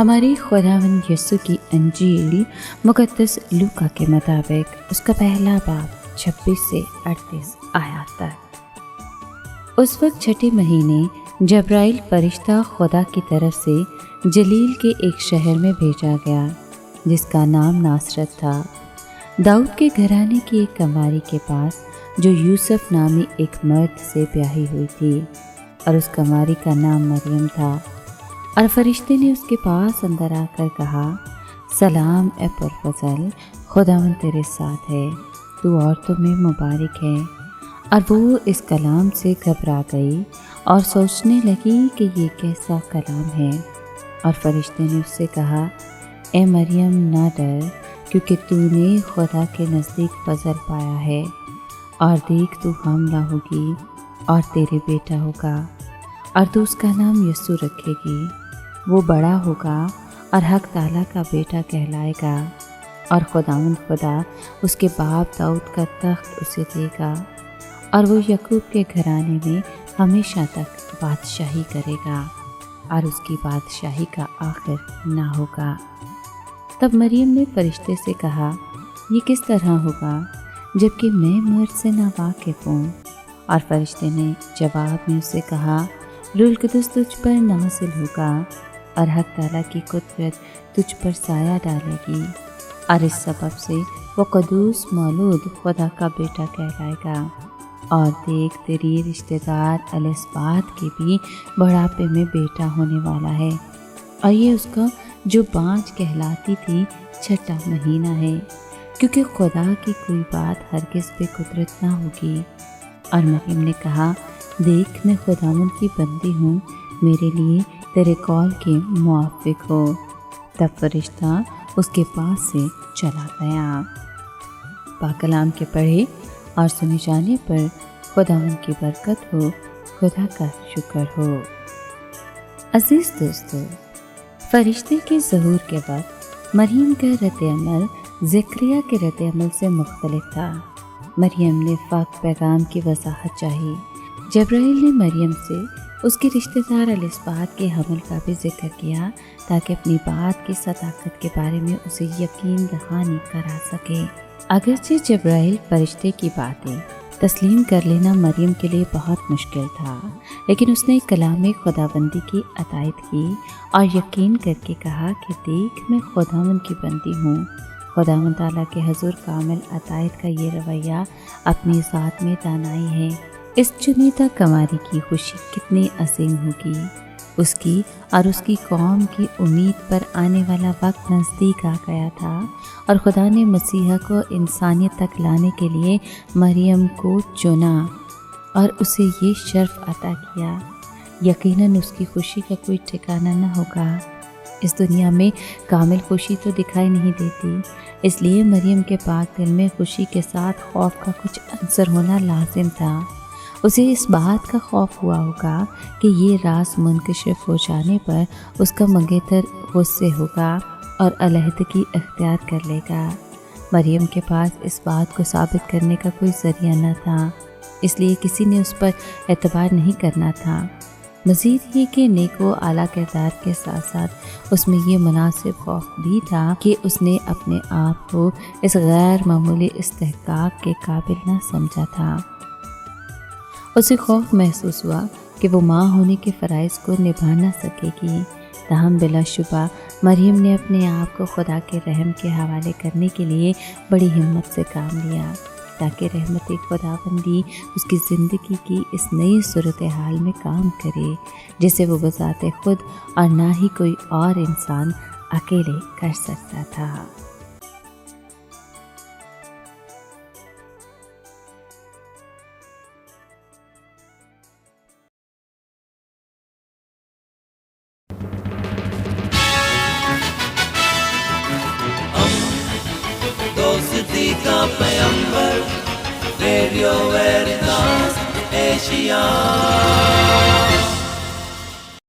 ہماری خداوند یسوع کی انجیل مقدس لوکا کے مطابق اس کا پہلا باب 26 سے 38 آیات تک۔ اس وقت چھٹے مہینے جبرائیل فرشتہ خدا کی طرف سے جلیل کے ایک شہر میں بھیجا گیا جس کا نام ناصرت تھا، داؤد کے گھرانے کی ایک کنواری کے پاس جو یوسف نامی ایک مرد سے بیاہی ہوئی تھی، اور اس کنواری کا نام مریم تھا۔ اور فرشتے نے اس کے پاس اندر آ کر کہا، سلام اے پرفضل، خداوند تیرے ساتھ ہے، تو عورتوں میں مبارک ہے۔ اور وہ اس کلام سے گھبرا گئی اور سوچنے لگی کہ یہ کیسا کلام ہے۔ اور فرشتے نے اس سے کہا، اے مریم نہ ڈر، کیونکہ تو نے خدا کے نزدیک فضل پایا ہے، اور دیکھ تو حاملہ ہوگی اور تیرے بیٹا ہوگا، اور تو اس کا نام یسوع رکھے گی۔ وہ بڑا ہوگا اور حق تعالیٰ کا بیٹا کہلائے گا، اور خداوند خدا اس کے باپ داؤد کا تخت اسے دے گا، اور وہ یعقوب کے گھرانے میں ہمیشہ تک بادشاہی کرے گا، اور اس کی بادشاہی کا آخر نہ ہوگا۔ تب مریم نے فرشتے سے کہا، یہ کس طرح ہوگا جبکہ میں مرد سے ناواقف ہوں؟ اور فرشتے نے جواب میں اسے کہا، روح القدس تجھ پر نازل ہوگا، اور حق تعالیٰ کی قدرت تجھ پر سایہ ڈالے گی، اور اس سبب سے وہ قدوس مولود خدا کا بیٹا کہلائے گا۔ اور دیکھ تیری رشتہ دار الصبات کے بھی بڑھاپے میں بیٹا ہونے والا ہے، اور یہ اس کا جو بانجھ کہلاتی تھی 6واں مہینہ ہے، کیونکہ خدا کی کوئی بات ہرگز بے قدرت نہ ہوگی۔ اور مریم نے کہا، دیکھ میں خداوند کی بندی ہوں، میرے لیے تیرے قول کے موافق ہو۔ تب فرشتہ اس کے پاس سے چلا گیا۔ پاک کلام کے پڑھے اور سنے جانے پر خداوند کی برکت ہو، خدا کا شکر ہو۔ عزیز دوستو، فرشتے کے ظہور کے وقت مریم کا رد عمل زکریا کے رد عمل سے مختلف تھا۔ مریم نے پاک پیغام کی وضاحت چاہی۔ جبرائیل نے مریم سے اس کے رشتہ دار الصبات کے حمل کا بھی ذکر کیا تاکہ اپنی بات کی صداقت کے بارے میں اسے یقین دہانی کرا سکے۔ اگرچہ جبرائیل فرشتے کی باتیں تسلیم کر لینا مریم کے لیے بہت مشکل تھا، لیکن اس نے کلام خداوندی کی اطاعت کی اور یقین کر کے کہا کہ دیکھ میں خداوند کی بندی ہوں۔ خداوند تعالیٰ کے حضور کامل اطاعت کا یہ رویہ اپنی ذات میں دانائی ہے۔ اس چنیدہ کنواری کی خوشی کتنی عظیم ہوگی۔ اس کی اور اس کی قوم کی امید پر آنے والا وقت نزدیک آ گیا تھا، اور خدا نے مسیحا کو انسانیت تک لانے کے لیے مریم کو چنا اور اسے یہ شرف عطا کیا۔ یقیناً اس کی خوشی کا کوئی ٹھکانہ نہ ہوگا۔ اس دنیا میں کامل خوشی تو دکھائی نہیں دیتی، اس لیے مریم کے پاک دل میں خوشی کے ساتھ خوف کا کچھ عنصر ہونا لازم تھا۔ اسے اس بات کا خوف ہوا ہوگا کہ یہ راز منکشف ہو جانے پر اس کا منگیتر غصے ہوگا اور علیحدگی اختیار کر لے گا۔ مریم کے پاس اس بات کو ثابت کرنے کا کوئی ذریعہ نہ تھا، اس لیے کسی نے اس پر اعتبار نہیں کرنا تھا۔ مزید یہ کہ نیک و اعلیٰ کردار کے ساتھ ساتھ اس میں یہ مناسب خوف بھی تھا کہ اس نے اپنے آپ کو اس غیر معمولی استحقاق کے قابل نہ سمجھا تھا۔ اسے خوف محسوس ہوا کہ وہ ماں ہونے کے فرائض کو نبھا نہ سکے گی، تاہم بلا شبہ مریم نے اپنے آپ کو خدا کے رحم کے حوالے کرنے کے لیے بڑی ہمت سے کام لیا تاکہ رحمت خداوندی اس کی زندگی کی اس نئی صورتحال میں کام کرے جسے وہ بذات خود اور نہ ہی کوئی اور انسان اکیلے کر سکتا تھا۔ دوستی کا پیمبر، ریڈیو ویریتاس ایشیا۔